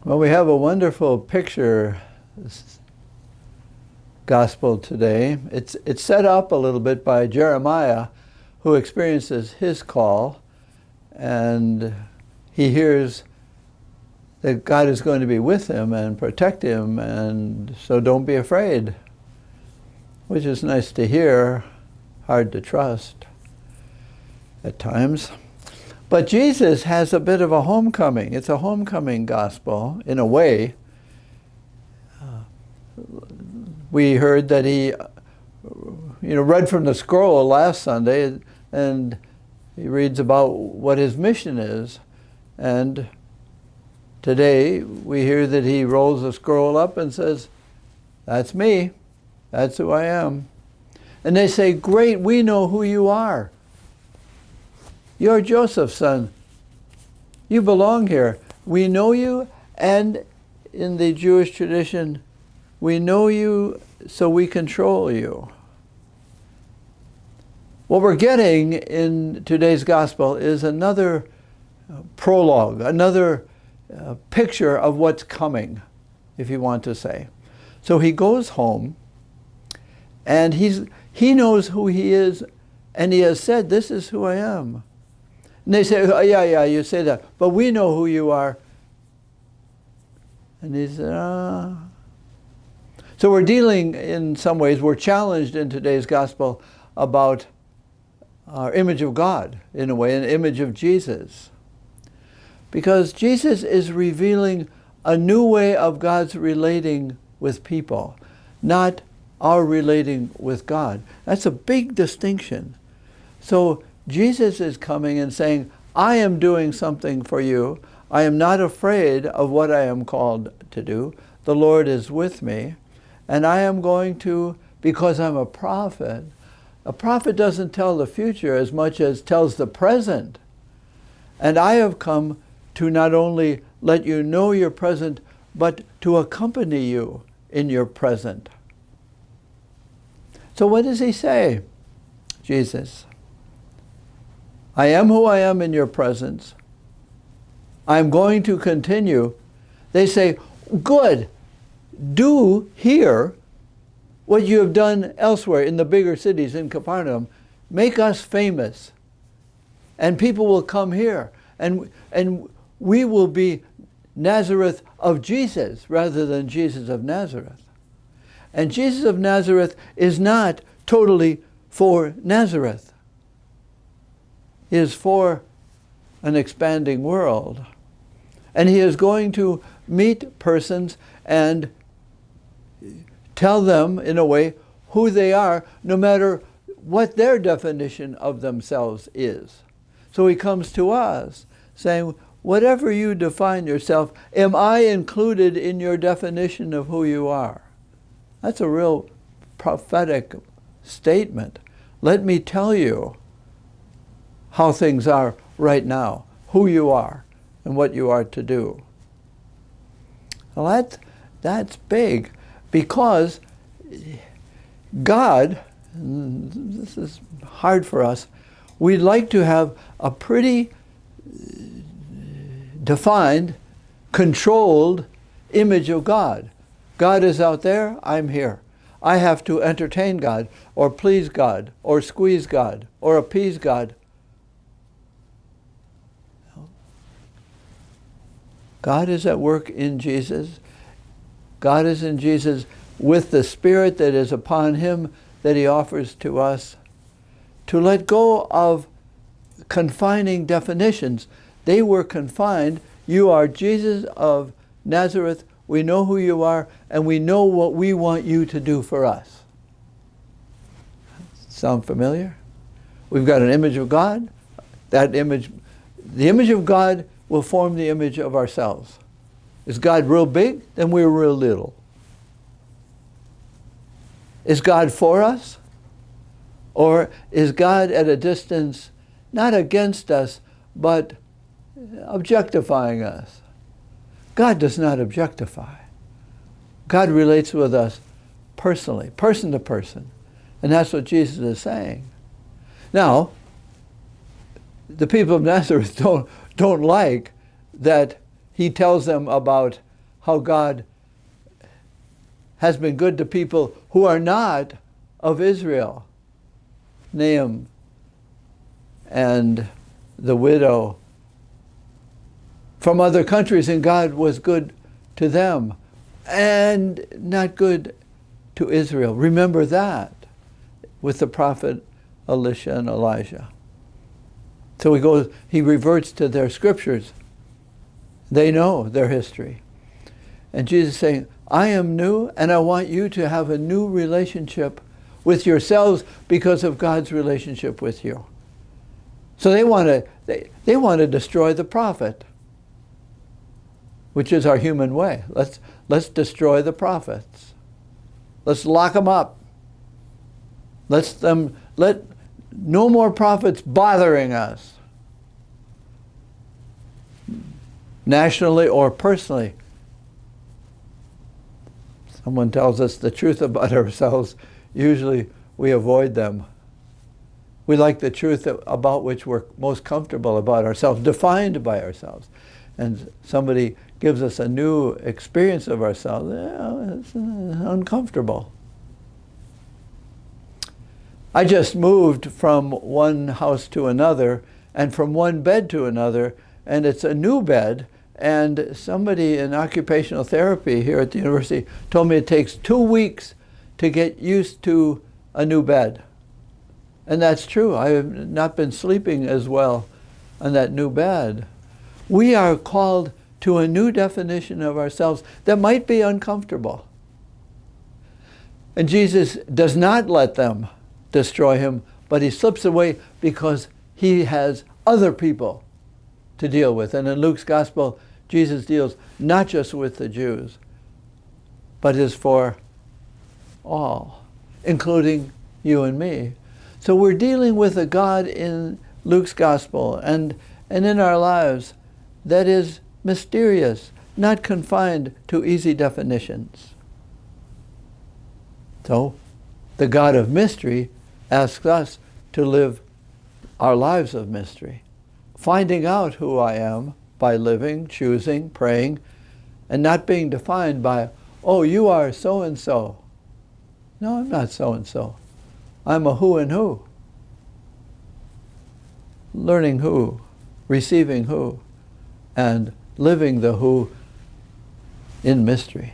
Well, we have a wonderful picture gospel today. It's set up a little bit by Jeremiah, who experiences his call, and he hears that God is going to be with him and protect him, and so don't be afraid, which is nice to hear, hard to trust at times. But Jesus has a bit of a homecoming. It's a homecoming gospel, in a way. We heard that he read from the scroll last Sunday, and he reads about what his mission is. And today we hear that he rolls the scroll up and says, "That's me. That's who I am." And they say, "Great, we know who you are. You're Joseph's son. You belong here. We know you, and in the Jewish tradition, we know you so we control you." What we're getting in today's gospel is another prologue, another picture of what's coming, if you want to say. So he goes home, and he knows who he is, and he has said, "This is who I am." And they say, "Oh, yeah, you say that, but we know who you are." And he said, So we're dealing, in some ways, we're challenged in today's gospel about our image of God, in a way, an image of Jesus. Because Jesus is revealing a new way of God's relating with people, not our relating with God. That's a big distinction. So Jesus is coming and saying, "I am doing something for you. I am not afraid of what I am called to do. The Lord is with me. And I am going to, because I'm a prophet doesn't tell the future as much as tells the present. And I have come to not only let you know your present, but to accompany you in your present." So what does he say, Jesus? "I am who I am in your presence. I'm going to continue." They say, "Good. Do here what you have done elsewhere in the bigger cities, in Capernaum. Make us famous, and people will come here, and we will be Nazareth of Jesus rather than Jesus of Nazareth." And Jesus of Nazareth is not totally for Nazareth. He is for an expanding world. And he is going to meet persons and tell them, in a way, who they are, no matter what their definition of themselves is. So he comes to us saying, whatever you define yourself, am I included in your definition of who you are? That's a real prophetic statement. Let me tell you how things are right now, who you are, and what you are to do. Well, that's big, because God, this is hard for us, we'd like to have a pretty defined, controlled image of God. God is out there, I'm here. I have to entertain God, or please God, or squeeze God, or appease God. God is at work in Jesus. God is in Jesus with the Spirit that is upon him, that he offers to us. To let go of confining definitions. They were confined. You are Jesus of Nazareth. We know who you are, and we know what we want you to do for us. Sound familiar? We've got an image of God. That image, the image of God will form the image of ourselves. Is God real big? Then we're real little. Is God for us? Or is God at a distance, not against us, but objectifying us? God does not objectify. God relates with us personally, person to person. And that's what Jesus is saying. Now, the people of Nazareth don't like that he tells them about how God has been good to people who are not of Israel. Nahum and the widow from other countries, and God was good to them and not good to Israel. Remember that with the prophet Elisha and Elijah. So he reverts to their scriptures. They know their history. And Jesus is saying, I am new, and I want you to have a new relationship with yourselves because of God's relationship with you. So they want to destroy the prophet, which is our human way. Let's destroy the prophets. Let's lock them up. Let no more prophets bothering us, nationally or personally. Someone tells us the truth about ourselves, usually we avoid them. We like the truth about which we're most comfortable about ourselves, defined by ourselves. And somebody gives us a new experience of ourselves, it's uncomfortable. I just moved from one house to another and from one bed to another, and it's a new bed. And somebody in occupational therapy here at the university told me it takes 2 weeks to get used to a new bed. And that's true. I have not been sleeping as well on that new bed. We are called to a new definition of ourselves that might be uncomfortable. And Jesus does not let them destroy him, but he slips away because he has other people to deal with. And in Luke's gospel, Jesus deals not just with the Jews, but is for all, including you and me. So we're dealing with a God in Luke's gospel and in our lives that is mysterious, not confined to easy definitions. So the God of mystery asks us to live our lives of mystery, finding out who I am by living, choosing, praying, and not being defined by, oh, you are so-and-so. No, I'm not so-and-so. I'm a who and who. Learning who, receiving who, and living the who in mystery.